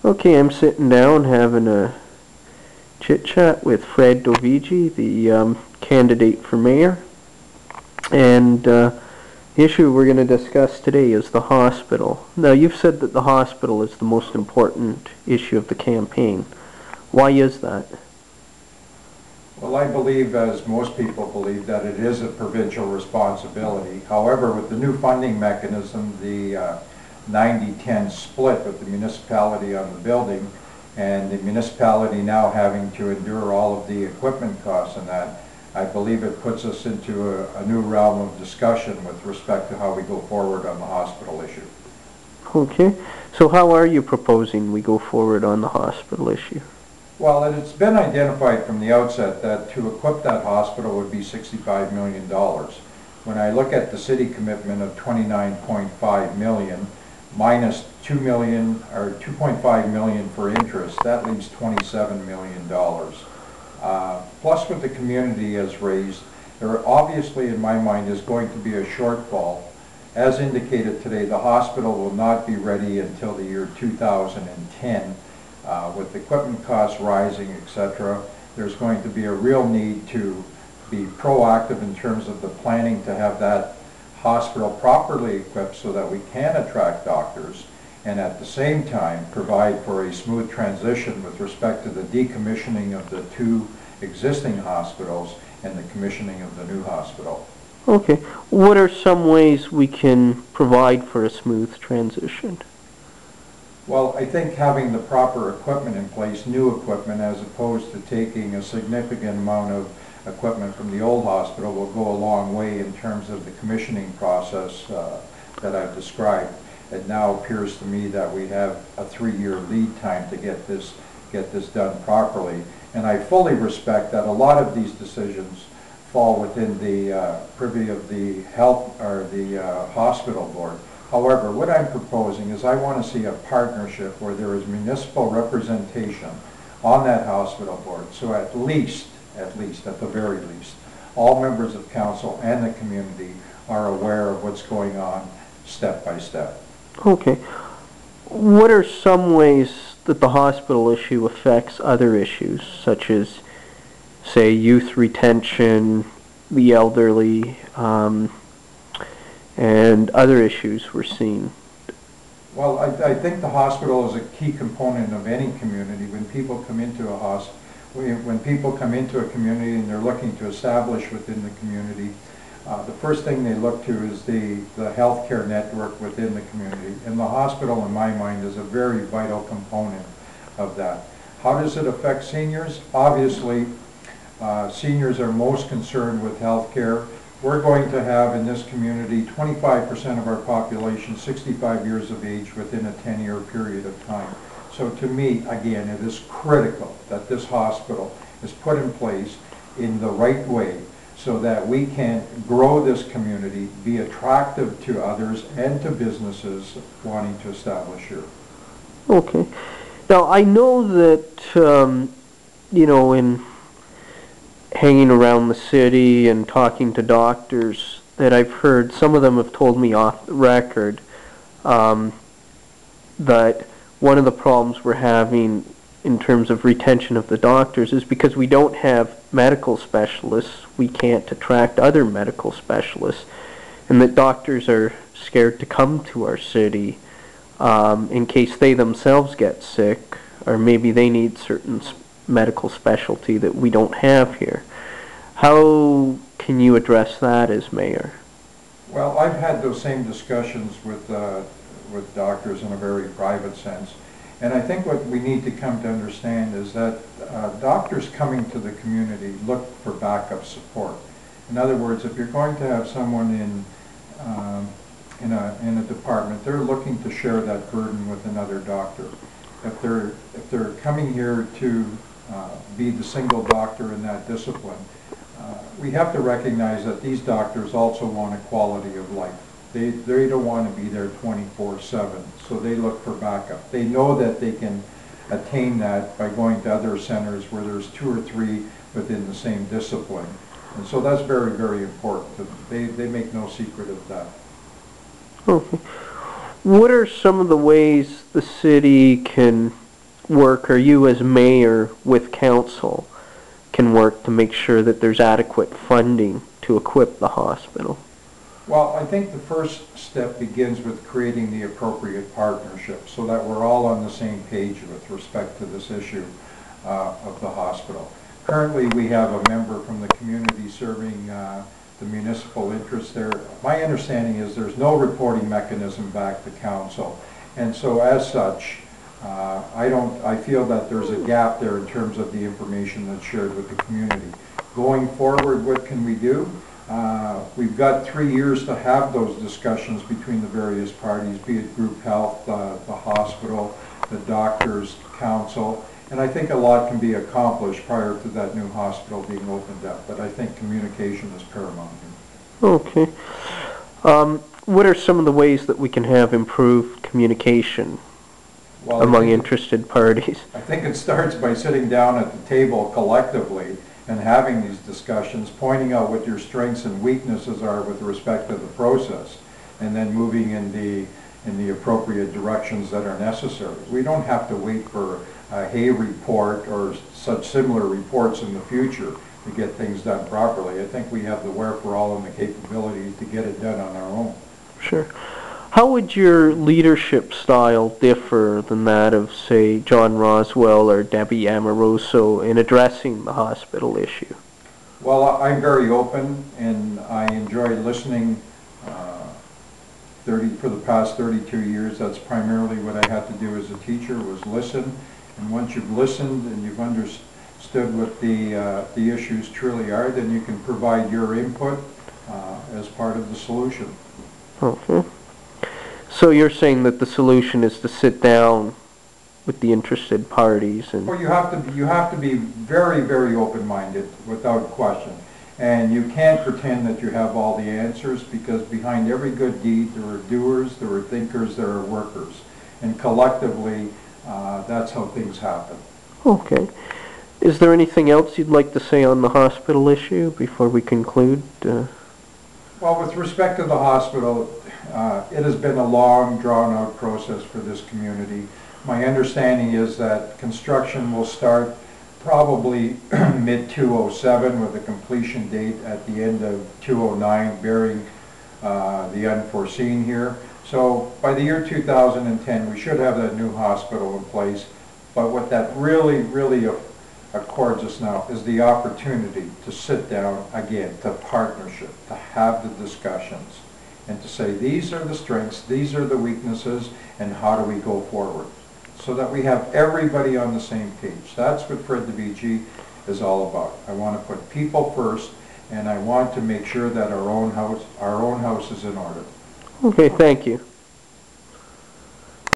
Okay, I'm sitting down having a chit-chat with Fred Dovigi, the candidate for mayor. And the issue we're going to discuss today is the hospital. Now, you've said that the hospital is the most important issue of the campaign. Why is that? Well, I believe, as most people believe, that it is a provincial responsibility. However, with the new funding mechanism, the 90-10 split with the municipality on the building, and the municipality now having to endure all of the equipment costs and that, I believe it puts us into a new realm of discussion with respect to how we go forward on the hospital issue. Okay, so how are you proposing we go forward on the hospital issue? Well, it's been identified from the outset that to equip that hospital would be $65 million. When I look at the city commitment of $29.5 million, minus $2 million or $2.5 million for interest, that leaves $27 million. Plus what the community has raised, there obviously in my mind is going to be a shortfall. As indicated today, the hospital will not be ready until the year 2010. With equipment costs rising, etc., there's going to be a real need to be proactive in terms of the planning to have that hospital properly equipped so that we can attract doctors and at the same time provide for a smooth transition with respect to the decommissioning of the two existing hospitals and the commissioning of the new hospital. Okay, what are some ways we can provide for a smooth transition? Well, I think having the proper equipment in place, new equipment, as opposed to taking a significant amount of equipment from the old hospital will go a long way in terms of the commissioning process that I've described. It now appears to me that we have a 3-year lead time to get this done properly. And I fully respect that a lot of these decisions fall within the purview of the health or the hospital board. However, what I'm proposing is I want to see a partnership where there is municipal representation on that hospital board. So at least, at the very least, all members of council and the community are aware of what's going on step by step. Okay. What are some ways that the hospital issue affects other issues, such as, say, youth retention, the elderly, and other issues we're seeing? Well, I think the hospital is a key component of any community. When people come into a when people come into a community and they're looking to establish within the community, the first thing they look to is the healthcare network within the community. And the hospital, in my mind, is a very vital component of that. How does it affect seniors? Obviously, seniors are most concerned with healthcare. We're going to have in this community 25% of our population 65 years of age within a 10-year period of time. So to me, again, it is critical that this hospital is put in place in the right way so that we can grow this community, be attractive to others and to businesses wanting to establish here. Okay. Now, I know that, you know, in hanging around the city and talking to doctors that I've heard, some of them have told me off the record that one of the problems we're having in terms of retention of the doctors is because we don't have medical specialists, we can't attract other medical specialists, and that doctors are scared to come to our city in case they themselves get sick, or maybe they need certain medical specialty that we don't have here. How can you address that as mayor? Well, I've had those same discussions with doctors in a very private sense. And I think what we need to come to understand is that doctors coming to the community look for backup support. In other words, if you're going to have someone in a department, they're looking to share that burden with another doctor. If they're coming here to be the single doctor in that discipline, we have to recognize that these doctors also want a quality of life. They don't want to be there 24/7, so they look for backup. They know that they can attain that by going to other centers where there's 2 or 3 within the same discipline. And so that's very, very important. They make no secret of that. Okay. What are some of the ways the city can work, or you as mayor with council can work to make sure that there's adequate funding to equip the hospital? Well, I think the first step begins with creating the appropriate partnership so that we're all on the same page with respect to this issue of the hospital. Currently, we have a member from the community serving the municipal interest there. My understanding is there's no reporting mechanism back to council, and so as such, I feel that there's a gap there in terms of the information that's shared with the community. Going forward, what can we do? We've got 3 years to have those discussions between the various parties, be it group health, the hospital, the doctors, council, and I think a lot can be accomplished prior to that new hospital being opened up, but I think communication is paramount here. Okay. What are some of the ways that we can have improved communication among interested parties? I think it starts by sitting down at the table collectively and having these discussions, pointing out what your strengths and weaknesses are with respect to the process, and then moving in the appropriate directions that are necessary. We don't have to wait for a Hay report or such similar reports in the future to get things done properly. I think we have the wherewithal and the capability to get it done on our own. Sure. How would your leadership style differ than that of, say, John Roswell or Debbie Amoroso in addressing the hospital issue? Well, I'm very open, and I enjoy listening. For the past 32 years, that's primarily what I had to do as a teacher, was listen. And once you've listened and you've understood what the issues truly are, then you can provide your input as part of the solution. Okay. So you're saying that the solution is to sit down with the interested parties and... Well, you have to be very, very open-minded, without question. And you can't pretend that you have all the answers, because behind every good deed there are doers, there are thinkers, there are workers. And collectively, that's how things happen. Okay. Is there anything else you'd like to say on the hospital issue before we conclude? Well, with respect to the hospital, it has been a long, drawn-out process for this community. My understanding is that construction will start probably mid-2007 with a completion date at the end of 2009, bearing the unforeseen here. So by the year 2010, we should have that new hospital in place. But what that really, really accords us now is the opportunity to sit down again, to partnership, to have the discussions, and to say these are the strengths, these are the weaknesses, and how do we go forward, so that we have everybody on the same page. That's what Fred Dovigi is all about. I want to put people first, and I want to make sure that our own house is in order. Okay, thank you.